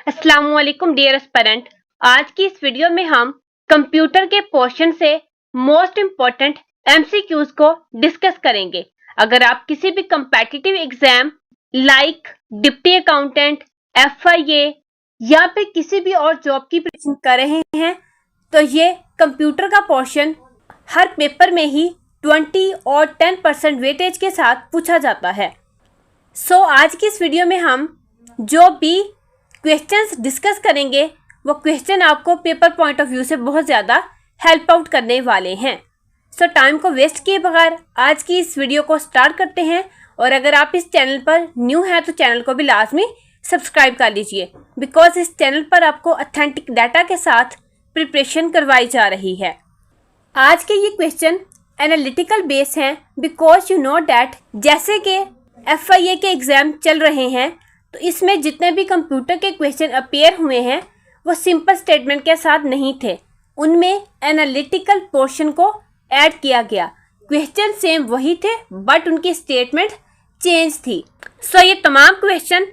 अस्सलाम वालेकुम dear aspirant. आज की इस वीडियो में हम कंप्यूटर के पोर्शन से मोस्ट इम्पोर्टेंट एमसीक्यूज को डिस्कस करेंगे। अगर आप किसी भी competitive exam like deputy accountant, FIA या फिर किसी भी और जॉब की प्रिपरेशन कर रहे हैं तो ये कंप्यूटर का पोर्शन हर पेपर में ही 20 और 10% वेटेज के साथ पूछा जाता है। आज की इस वीडियो में हम जो भी क्वेश्चंस डिस्कस करेंगे वो क्वेश्चन आपको पेपर पॉइंट ऑफ व्यू से बहुत ज़्यादा हेल्प आउट करने वाले हैं। टाइम को वेस्ट किए बगैर आज की इस वीडियो को स्टार्ट करते हैं। और अगर आप इस चैनल पर न्यू हैं तो चैनल को भी लाजमी सब्सक्राइब कर लीजिए, बिकॉज इस चैनल पर आपको ऑथेंटिक डाटा के साथ प्रिपरेशन करवाई जा रही है। आज के ये क्वेश्चन एनालिटिकल बेस हैं, बिकॉज यू नो डैट जैसे कि एफआईए के एग्ज़ाम चल रहे हैं तो इसमें जितने भी कंप्यूटर के क्वेश्चन अपीयर हुए हैं वो सिंपल स्टेटमेंट के साथ नहीं थे, उनमें एनालिटिकल पोर्शन को ऐड किया गया। क्वेश्चन सेम वही थे बट उनकी स्टेटमेंट चेंज थी। ये तमाम क्वेश्चन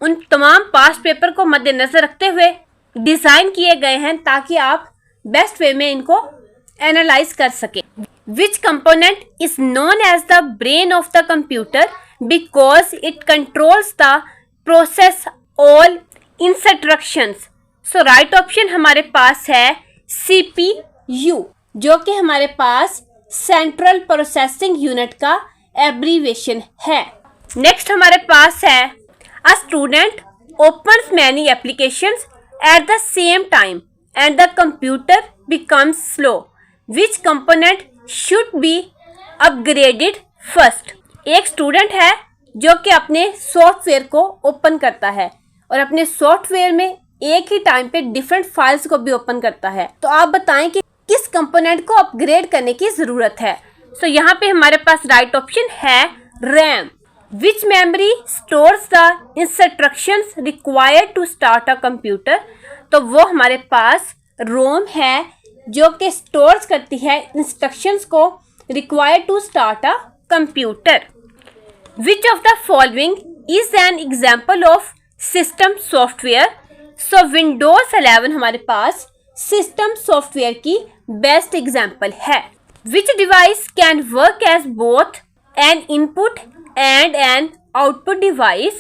उन तमाम पास्ट पेपर को मद्देनजर रखते हुए डिज़ाइन किए गए हैं ताकि आप बेस्ट वे में इनको एनालाइज कर सकें। Which component is known as the brain of the computer because it controls the process all instructions. Right option हमारे पास है CPU, जो कि हमारे पास सेंट्रल प्रोसेसिंग यूनिट का एब्रीविएशन है। नेक्स्ट हमारे पास है a student opens many applications at the same time and the computer becomes slow. Which component should be upgraded first. एक स्टूडेंट है जो कि अपने सॉफ्टवेयर को ओपन करता है और अपने सॉफ्टवेयर में एक ही टाइम पे डिफरेंट फाइल्स को भी ओपन करता है। तो आप बताएं कि किस कंपोनेंट को अपग्रेड करने की ज़रूरत है। यहाँ पे हमारे पास राइट ऑप्शन है RAM. Which memory stores the instructions required to start a computer. तो वो हमारे पास रोम है जो कि स्टोर्स करती है इंस्ट्रक्शंस को required to start a computer. Which of the following is an example of system software? Windows 11 हमारे पास सिस्टम सॉफ्टवेयर की बेस्ट एग्जाम्पल है। Which device can work as both an input and an output device?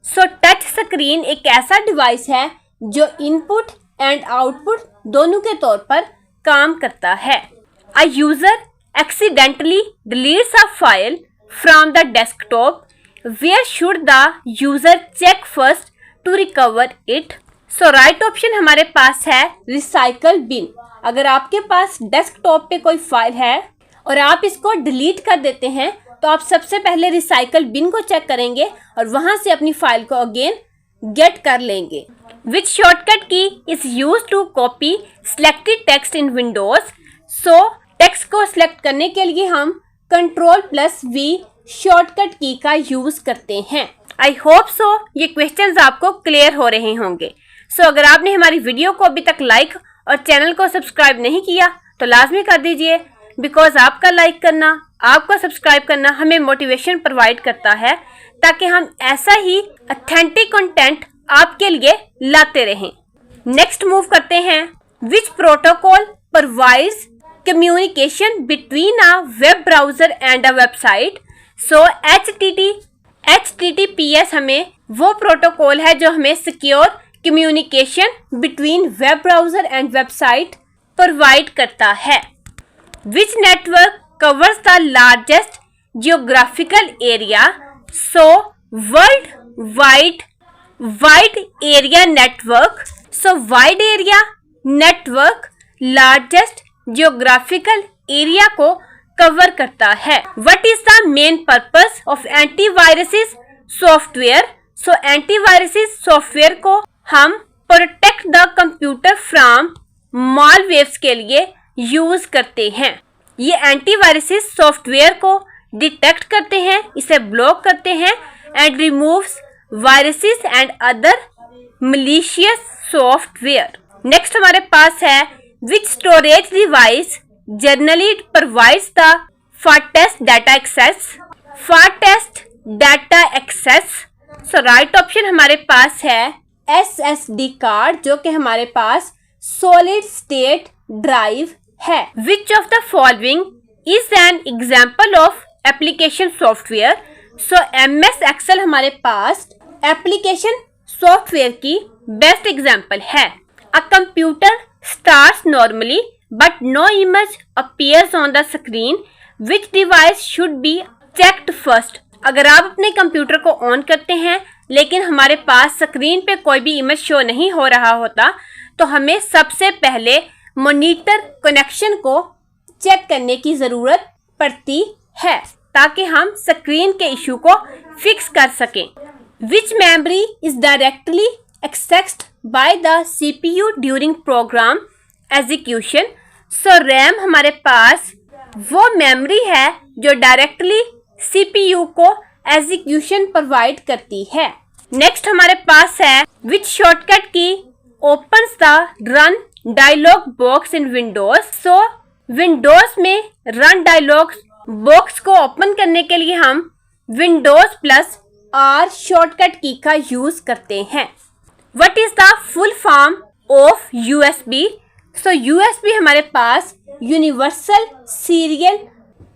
Touch screen एक ऐसा device है जो input and output दोनों के तौर पर काम करता है। A user accidentally deletes a file from the desktop. Where should the user check first to recover it? Right option हमारे पास है रिसाइकल बिन। अगर आपके पास डेस्कटॉप पे कोई फाइल है और आप इसको डिलीट कर देते हैं तो आप सबसे पहले रिसाइकल बिन को चेक करेंगे और वहां से अपनी फाइल को अगेन गेट कर लेंगे। Which shortcut key is use to copy selected text in Windows. Text को सिलेक्ट करने के लिए हम Ctrl+V शॉर्टकट की का यूज करते हैं। आई होप ये क्वेश्चंस आपको क्लियर हो रहे होंगे। अगर आपने हमारी वीडियो को अभी तक लाइक और चैनल को सब्सक्राइब नहीं किया तो लाजमी कर दीजिए, बिकॉज आपका लाइक करना, आपका सब्सक्राइब करना हमें मोटिवेशन प्रोवाइड करता है ताकि हम ऐसा ही ऑथेंटिक कंटेंट आपके लिए लाते रहें। नेक्स्ट मूव करते हैं। विच protocol provides communication between a web browser and a website? HTTPS हमें वो प्रोटोकॉल है जो हमें secure communication between web browser and website provide करता है। Which network covers the largest geographical area? World wide area network. Wide area network largest geographical area को cover करता है। What is the main purpose of antivirus software? Antivirus software को हम protect the computer from malwares के लिए use करते हैं। ये एंटीवायरस सॉफ्टवेयर को डिटेक्ट करते हैं, इसे ब्लॉक करते हैं and removes viruses and other malicious software. Next हमारे पास है which storage device generally provides the fastest data access? Right option हमारे पास है SSD कार्ड जो कि हमारे पास सॉलिड स्टेट ड्राइव है। Which of the following is an example of application software? So MS Excel हमारे पास एप्लीकेशन सॉफ्टवेयर की बेस्ट एग्जाम्पल है। A computer starts normally but no image appears on the screen, which device should be checked first? अगर आप अपने computer को on करते हैं लेकिन हमारे पास स्क्रीन पे कोई भी इमेज शो नहीं हो रहा होता, तो हमें सबसे पहले मॉनिटर कनेक्शन को चेक करने की ज़रूरत पड़ती है ताकि हम स्क्रीन के इशू को फिक्स कर सकें। Which memory is directly accessed by the CPU during program execution? So RAM हमारे पास वो मेमोरी है जो डायरेक्टली CPU को एग्जीक्यूशन प्रोवाइड करती है। नेक्स्ट हमारे पास है which shortcut key opens the run dialog box in Windows? So Windows में रन डायलॉग बॉक्स को ओपन करने के लिए हम Windows+R शॉर्टकट की का यूज करते हैं। What is the full form of USB? So USB हमारे पास यूनिवर्सल सीरियल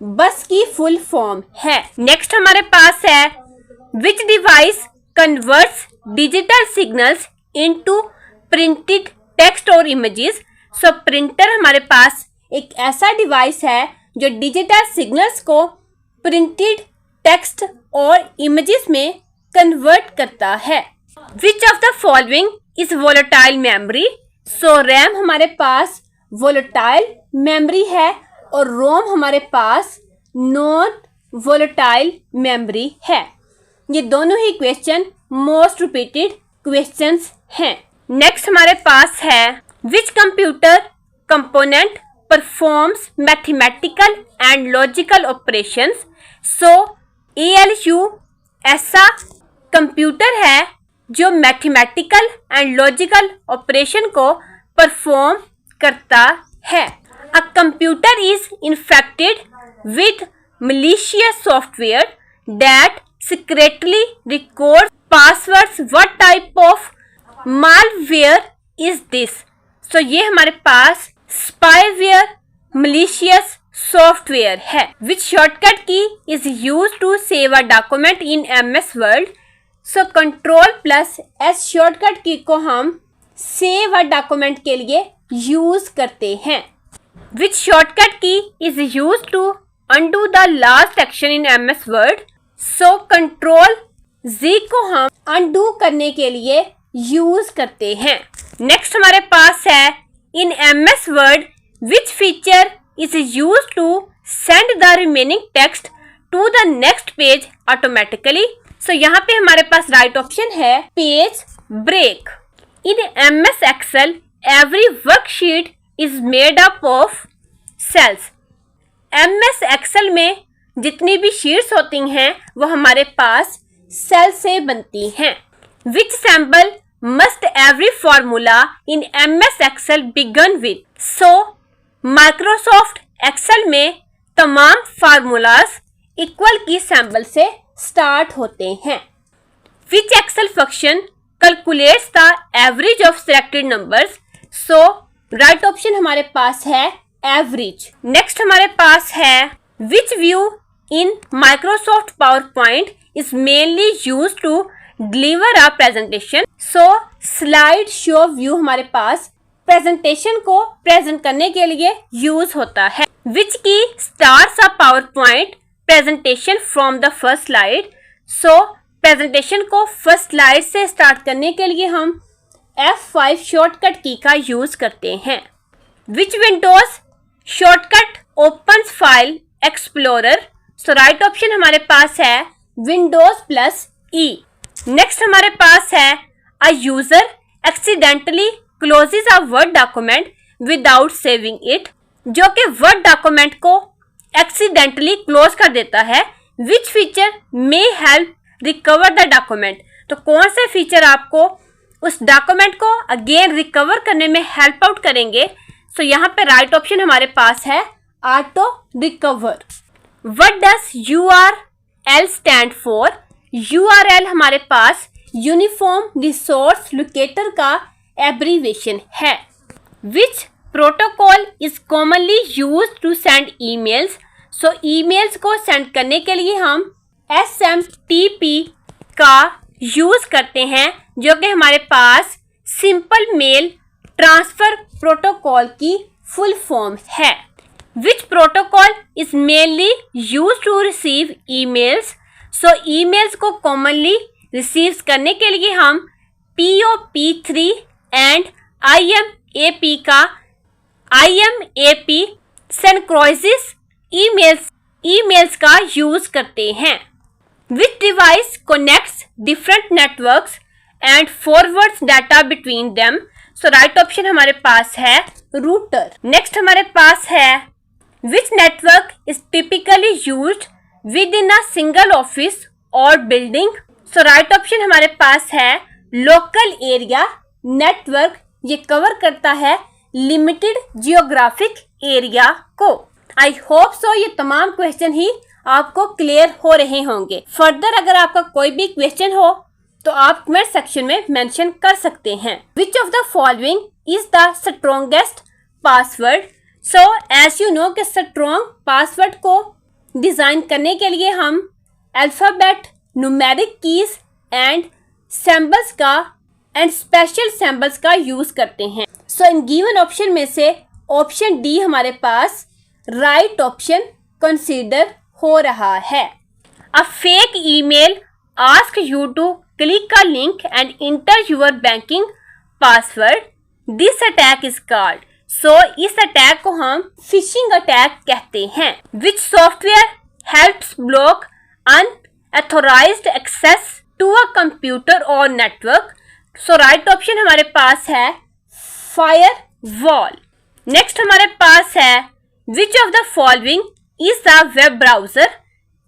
बस की फुल फॉर्म है। नेक्स्ट हमारे पास है विच device converts digital signals into printed text और इमेजेस? सो प्रिंटर हमारे पास एक ऐसा डिवाइस है जो डिजिटल सिग्नल्स को प्रिंटेड टेक्स्ट और इमेजेस में कन्वर्ट करता है। Which of the following is volatile memory? So RAM हमारे पास वोलेटाइल मेमोरी है और रोम हमारे पास नॉन वोलेटाइल मेमोरी है। ये दोनों ही क्वेश्चन मोस्ट रिपीटेड क्वेश्चंस हैं। नेक्स्ट हमारे पास है which computer component performs mathematical and logical operations? So ALU ऐसा कंप्यूटर है जो मैथमेटिकल एंड लॉजिकल ऑपरेशन को परफॉर्म करता है। A computer is infected with malicious software that secretly records passwords. What type of malware is this? So ये हमारे पास spyware malicious software है। Which shortcut key is used to save a document in MS Word? So Ctrl+S shortcut की को हम save a document के लिए use करते हैं। Which shortcut key is used to undo the last action in MS Word? So Ctrl+Z को हम undo करने के लिए यूज करते हैं। नेक्स्ट हमारे पास है in MS Word which feature is used to send the remaining text to the next page automatically? So यहाँ पे हमारे पास राइट ऑप्शन है page break. In MS Excel every worksheet is made up of cells. MS Excel में जितनी भी sheets होती हैं वो हमारे पास सेल से बनती हैं। Which symbol must every formula in MS Excel begin with? So Microsoft Excel में तमाम फार्मूलाज इक्वल की सिंबल से स्टार्ट होते हैं। Which Excel function calculates the average of selected numbers? So right option हमारे पास है एवरेज। नेक्स्ट हमारे पास है which view in Microsoft PowerPoint is mainly use to deliver a presentation? So slide show view हमारे पास presentation को present करने के लिए यूज होता है। विच की starts a power point presentation from the first slide? So presentation को फर्स्ट स्लाइड से स्टार्ट करने के लिए हम F5 शॉर्टकट की का यूज करते हैं। Which Windows shortcut opens file explorer? So right option हमारे पास है Windows+E। नेक्स्ट हमारे पास है a user accidentally closes a Word document without saving it, जो कि वर्ड डॉक्यूमेंट को एक्सीडेंटली क्लोज कर देता है। Which feature may help recover the document? तो कौन से फीचर आपको उस डॉक्यूमेंट को अगेन रिकवर करने में हेल्प आउट करेंगे? सो यहाँ पे राइट ऑप्शन हमारे पास है auto recover. What does URL stand for? URL हमारे पास यूनिफॉर्म रिसोर्स लोकेटर का एब्रीविएशन है। Which protocol is commonly used to send emails. So emails को सेंड करने के लिए हम SMTP का यूज करते हैं, जो कि हमारे पास सिंपल मेल ट्रांसफर प्रोटोकॉल की फुल फॉर्म है। Which protocol is mainly use to receive emails. So emails को कॉमनली रिसीव करने के लिए हम POP3 and IMAP synchronized emails का यूज करते हैं। Which device connects different networks and forwards data between them? So right option हमारे पास है router। Next हमारे पास है which network is typically used within a single office or building? So right option हमारे पास है local area network। ये कवर करता है limited geographic area को। I hope so ये तमाम क्वेश्चन ही आपको क्लियर हो रहे होंगे। फर्दर अगर आपका कोई भी क्वेश्चन हो तो आप कमेंट सेक्शन में मेंशन कर सकते हैं। Which of the following is the strongest password. So as you know कि स्ट्रॉन्ग पासवर्ड को डिजाइन करने के लिए हम alphabet, numeric keys and symbols का एंड स्पेशल सिंबल्स का यूज करते हैं। सो इन गिवन ऑप्शन में से ऑप्शन डी हमारे पास राइट ऑप्शन कंसीडर हो रहा है। A fake email ask you to click a link and enter your banking password. This attack is called. So इस अटैक को हम फिशिंग अटैक कहते हैं। Which software helps block unauthorized access to a computer और network. So right option हमारे पास है firewall. Next हमारे पास है which of the following is the web browser.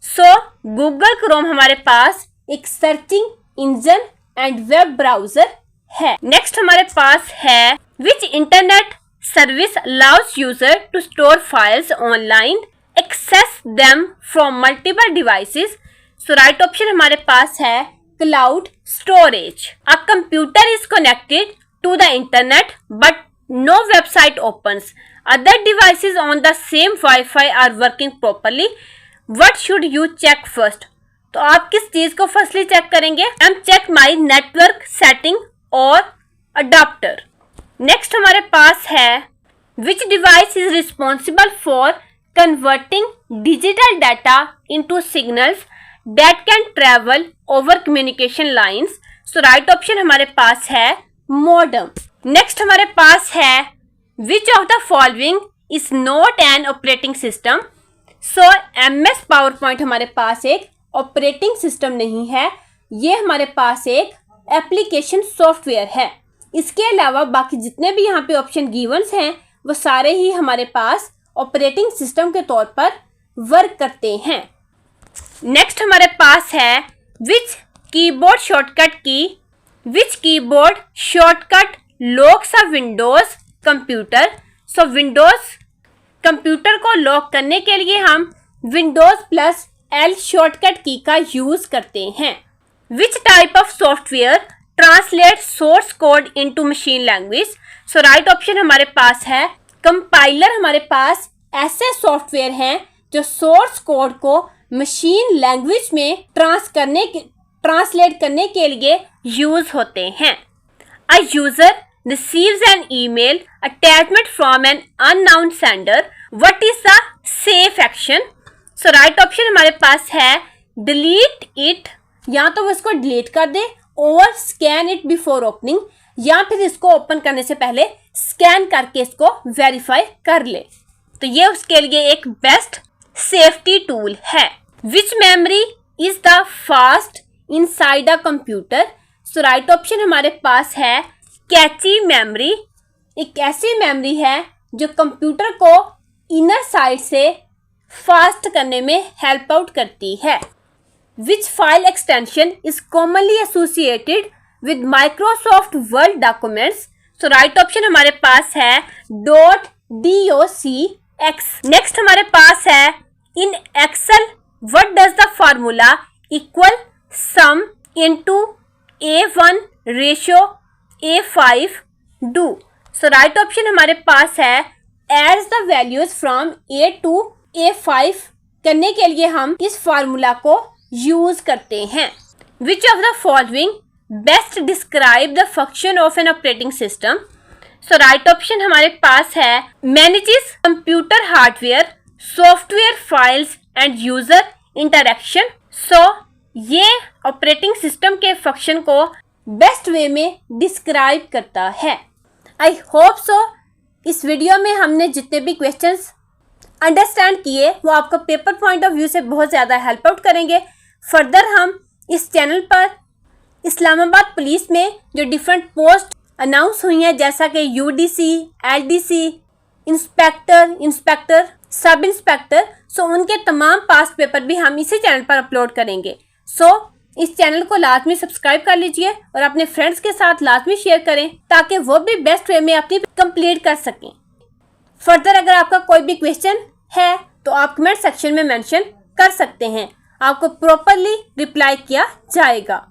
So Google Chrome हमारे पास एक searching engine and web browser है। नेक्स्ट हमारे पास है which internet service allows user to store files online access them from multiple devices. So right option हमारे पास है cloud storage. A computer is connected to the internet but no website opens. Other devices on the same Wi-Fi are working properly. What should you check first? तो आप किस चीज को firstly check करेंगे? हम चेक माई नेटवर्क सेटिंग और adapter. Next हमारे पास है विच device is responsible for converting digital data into signals that can travel over communication lines. So right option हमारे पास है मॉडेम। नेक्स्ट हमारे पास है which of the following is not an operating system. So MS PowerPoint हमारे पास एक operating system नहीं है, ये हमारे पास एक एप्लीकेशन सॉफ्टवेयर है। इसके अलावा बाकी जितने भी यहाँ पे ऑप्शन गिवन्स हैं वो सारे ही हमारे पास ऑपरेटिंग सिस्टम के तौर पर वर्क करते हैं। नेक्स्ट हमारे पास है विच कीबोर्ड शॉर्टकट लॉक्स अ विंडोज कंप्यूटर। सो विंडोज कंप्यूटर को लॉक करने के लिए हम Windows+L शॉर्टकट की का यूज करते हैं। Which type of software translate source code into machine language. So right option हमारे पास है कंपाइलर। हमारे पास ऐसे सॉफ्टवेयर हैं जो सोर्स कोड को मशीन लैंग्वेज में ट्रांसलेट करने के लिए यूज होते हैं। A user receives an email attachment from an unknown sender. What is the safe action? So right option हमारे पास है delete it, या तो वो इसको डिलीट कर दे और scan it before opening, या फिर इसको ओपन करने से पहले स्कैन करके इसको वेरीफाई कर ले। तो ये उसके लिए एक बेस्ट सेफ्टी टूल है। Which memory is the fast inside a computer? So right option हमारे पास है कैची मेमोरी। एक ऐसी मेमोरी है जो कंप्यूटर को इनर साइड से फास्ट करने में हेल्प आउट करती है। Which file extension is commonly associated with Microsoft Word documents. So right option हमारे पास है .docx। नेक्स्ट हमारे पास है in Excel what does the formula equal sum into A1:A5 do। So right option हमारे पास है adds the values from A to A5 करने के लिए हम इस फार्मूला को यूज करते हैं। Which of the following best describe the function of an operating system. So right option हमारे पास है manages computer hardware, software files and user interaction. So ये ऑपरेटिंग सिस्टम के फंक्शन को बेस्ट वे में डिस्क्राइब करता है। आई होप सो इस वीडियो में हमने जितने भी क्वेश्चंस अंडरस्टैंड किए वो आपको पेपर पॉइंट ऑफ व्यू से बहुत ज़्यादा हेल्प आउट करेंगे। फर्दर हम इस चैनल पर इस्लामाबाद पुलिस में जो डिफरेंट पोस्ट अनाउंस हुई हैं जैसा कि UDC, LDC, इंस्पेक्टर, सब इंस्पेक्टर, सो उनके तमाम पास्ट पेपर भी हम इसी चैनल पर अपलोड करेंगे। सो इस चैनल को लाजमी सब्सक्राइब कर लीजिए और अपने फ्रेंड्स के साथ लाजमी शेयर करें ताकि वो भी बेस्ट वे में अपनी कंप्लीट कर सकें। फर्दर अगर आपका कोई भी क्वेश्चन है तो आप कमेंट सेक्शन में मेंशन कर सकते हैं, आपको प्रॉपरली रिप्लाई किया जाएगा।